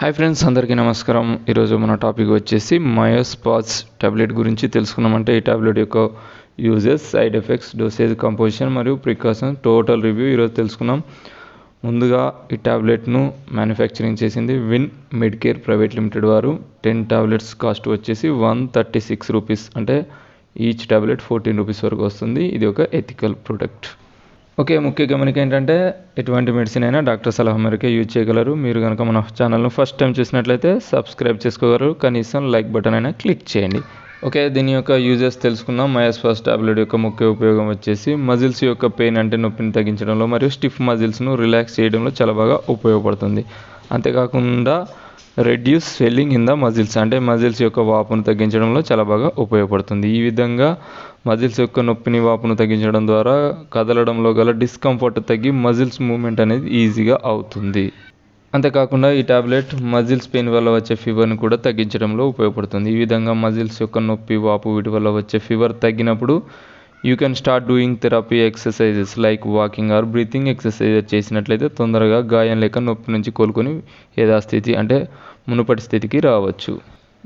Hi friends, అందరికీ నమస్కారం. ఈరోజు మన టాపిక్ వచ్చేసి myospas టాబ్లెట్ గురించి తెలుసుకున్నామంటే ఈ టాబ్లెట్ యొక్క uses, side effects, dosage, composition మరియు ప్రికాషన్ టోటల్ రివ్యూ ఈరోజు తెలుసుకున్నాం. ముందుగా ఈ టాబ్లెట్ను మ్యానుఫ్యాక్చరింగ్ చేసింది విన్ మెడికేర్ ప్రైవేట్ లిమిటెడ్ వారు. 10 టాబ్లెట్స్ కాస్ట్ వచ్చేసి 136 రూపీస్, అంటే ఈచ్ టాబ్లెట్ 14 రూపీస్ వరకు వస్తుంది. ఇది ఒక ఎథికల్ ప్రొడక్ట్. ఓకే, ముఖ్య గమనిక ఏంటంటే ఎటువంటి మెడిసిన్ అయినా డాక్టర్ సలహా మేరకే యూజ్ చేయగలరు. మీరు కనుక మన ఛానల్ను ఫస్ట్ టైం చూసినట్లయితే సబ్స్క్రైబ్ చేసుకోగలరు, కనీసం లైక్ బటన్ అయినా క్లిక్ చేయండి. ఓకే, దీని యొక్క యూజెస్ తెలుసుకుందాం. myospas టాబ్లెట్ యొక్క ముఖ్య ఉపయోగం వచ్చేసి మజిల్స్ యొక్క పెయిన్ అంటే నొప్పిని తగ్గించడంలో మరియు స్టిఫ్ మజిల్స్ను రిలాక్స్ చేయడంలో చాలా బాగా ఉపయోగపడుతుంది. అంతేకాకుండా reduce swelling in the muscles, అంటే మజిల్స్ యొక్క వాపును తగ్గించడంలో చాలా బాగా ఉపయోగపడుతుంది. ఈ విధంగా మజిల్స్ యొక్క నొప్పిని, వాపును తగ్గించడం ద్వారా కదలడంలో గల డిస్కంఫర్ట్ తగ్గి మజిల్స్ మూవ్మెంట్ అనేది ఈజీగా అవుతుంది. అంతేకాకుండా ఈ టాబ్లెట్ మజిల్స్ పెయిన్ వల్ల వచ్చే ఫీవర్ని కూడా తగ్గించడంలో ఉపయోగపడుతుంది. ఈ విధంగా మజిల్స్ యొక్క నొప్పి, వాపు వీటి వల్ల వచ్చే ఫీవర్ తగ్గినప్పుడు you can start doing therapy exercises like walking are breathing exercises చేసినట్లయితే తొందరగా గాయం లేక నొప్పి నుంచి కోలుకొని యథాస్థితి అంటే మునుపటి స్థితికి రావచ్చు.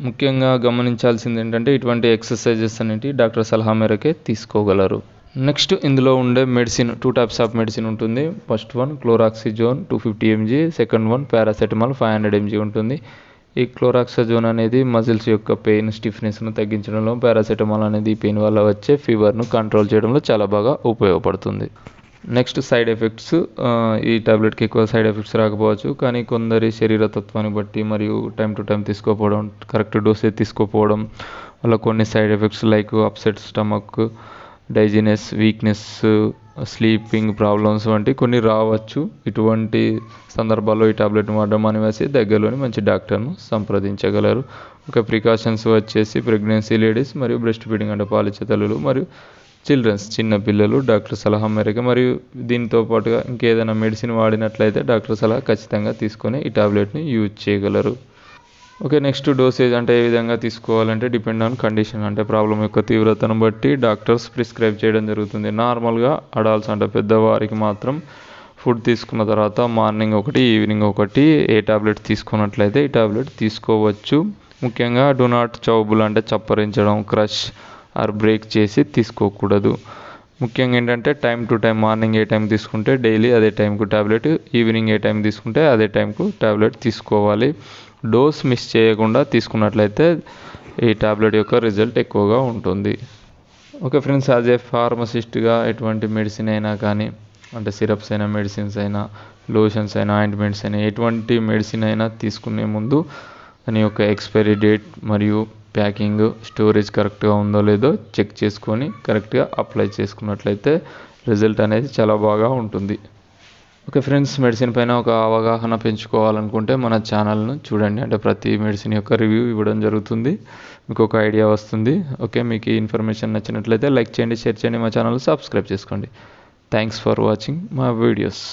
ముఖ్యంగా గమనించాల్సింది ఏంటంటే ఇటువంటి ఎక్సర్సైజెస్ అనేవి డాక్టర్ సలహా మేరకే తీసుకోగలరు. నెక్స్ట్ ఇందులో ఉండే మెడిసిన్ 2 టైప్స్ ఆఫ్ మెడిసిన్ ఉంటుంది. First one chlorzoxazone 250 mg, second one paracetamol 500 mg ఉంటుంది. ఈ క్లోరాక్సిజోన్ అనేది మజిల్స్ యొక్క పెయిన్, స్టిఫ్నెస్ను తగ్గించడంలో, పారాసెటమాల్ అనేది పెయిన్ వల్ల వచ్చే ఫీవర్ను కంట్రోల్ చేయడంలో చాలా బాగా ఉపయోగపడుతుంది. Next side effects. ఈ టాబ్లెట్కి ఎక్కువ సైడ్ ఎఫెక్ట్స్ రాకపోవచ్చు, కానీ కొందరి శరీరతత్వాన్ని బట్టి మరియు టైం టు టైం తీసుకోకపోవడం, కరెక్ట్ డోసేజ్ తీసుకోకపోవడం వల్ల కొన్ని side effects like upset stomach, dizziness, weakness, sleeping problems వంటి కొన్ని రావచ్చు. ఇటువంటి సందర్భాల్లో ఈ టాబ్లెట్ని వాడడం మానేసి దగ్గరలోని మంచి డాక్టర్ను సంప్రదించగలరు. ఒక ప్రికాషన్స్ వచ్చేసి ప్రెగ్నెన్సీ లేడీస్ మరియు బ్రెస్ట్ ఫీడింగ్ అంటే పాలిచ్చే తల్లులు మరియు చిల్డ్రన్స్, చిన్న పిల్లలు డాక్టర్ సలహా మేరకు మరియు దీంతో పాటుగా ఇంకేదైనా మెడిసిన్ వాడినట్లయితే డాక్టర్ సలహా ఖచ్చితంగా తీసుకొని ఈ టాబ్లెట్ని యూజ్ చేయగలరు. ఓకే, నెక్స్ట్ డోసేజ్ అంటే ఏ విధంగా తీసుకోవాలంటే డిపెండ్ ఆన్ కండిషన్, అంటే ప్రాబ్లం యొక్క తీవ్రతను బట్టి డాక్టర్స్ ప్రిస్క్రైబ్ చేయడం జరుగుతుంది. నార్మల్గా అడల్ట్స్ అంటే పెద్దవారికి మాత్రం ఫుడ్ తీసుకున్న తర్వాత మార్నింగ్ ఒకటి, ఈవినింగ్ ఒకటి ఏ టాబ్లెట్ తీసుకున్నట్లయితే ఈ టాబ్లెట్ తీసుకోవచ్చు. ముఖ్యంగా డూ నాట్ చౌబుల్ అంటే చప్పరించడం, క్రష్ ఆర్ బ్రేక్ చేసి తీసుకోకూడదు. ముఖ్యంగా ఏంటంటే time to time, morning A time తీసుకుంటే డైలీ అదే టైంకు టాబ్లెట్, ఈవినింగ్ ఏ టైం తీసుకుంటే అదే టైంకు టాబ్లెట్ తీసుకోవాలి. డోస్ మిస్ చేయకుండా తీసుకున్నట్లయితే ఈ టాబ్లెట్ యొక్క రిజల్ట్ ఎక్కువగా ఉంటుంది. ఓకే ఫ్రెండ్స్, యాజ్ ఏ ఫార్మసిస్ట్గా ఎటువంటి మెడిసిన్ అయినా కానీ, అంటే సిరప్స్ అయినా, మెడిసిన్స్ అయినా, లోషన్స్ అయినా, ఆయింట్మెంట్స్ అయినా, ఎటువంటి మెడిసిన్ అయినా తీసుకునే ముందు దాని యొక్క ఎక్స్పైరీ డేట్ మరియు ప్యాకింగ్, స్టోరేజ్ కరెక్ట్గా ఉందో లేదో చెక్ చేసుకొని కరెక్ట్గా అప్లై చేసుకున్నట్లయితే రిజల్ట్ అనేది చాలా బాగా ఉంటుంది. ఓకే ఫ్రెండ్స్, మెడిసిన్ పైన ఒక అవగాహన పెంచుకోవాలనుకుంటే మన ఛానల్ను చూడండి, అంటే ప్రతి మెడిసిన్ యొక్క రివ్యూ ఇవ్వడం జరుగుతుంది, మీకు ఒక ఐడియా వస్తుంది. ఓకే, మీకు ఈ ఇన్ఫర్మేషన్ నచ్చినట్లయితే లైక్ చేయండి, షేర్ చేయండి, మా ఛానల్ సబ్స్క్రైబ్ చేసుకోండి. Thanks for watching my videos.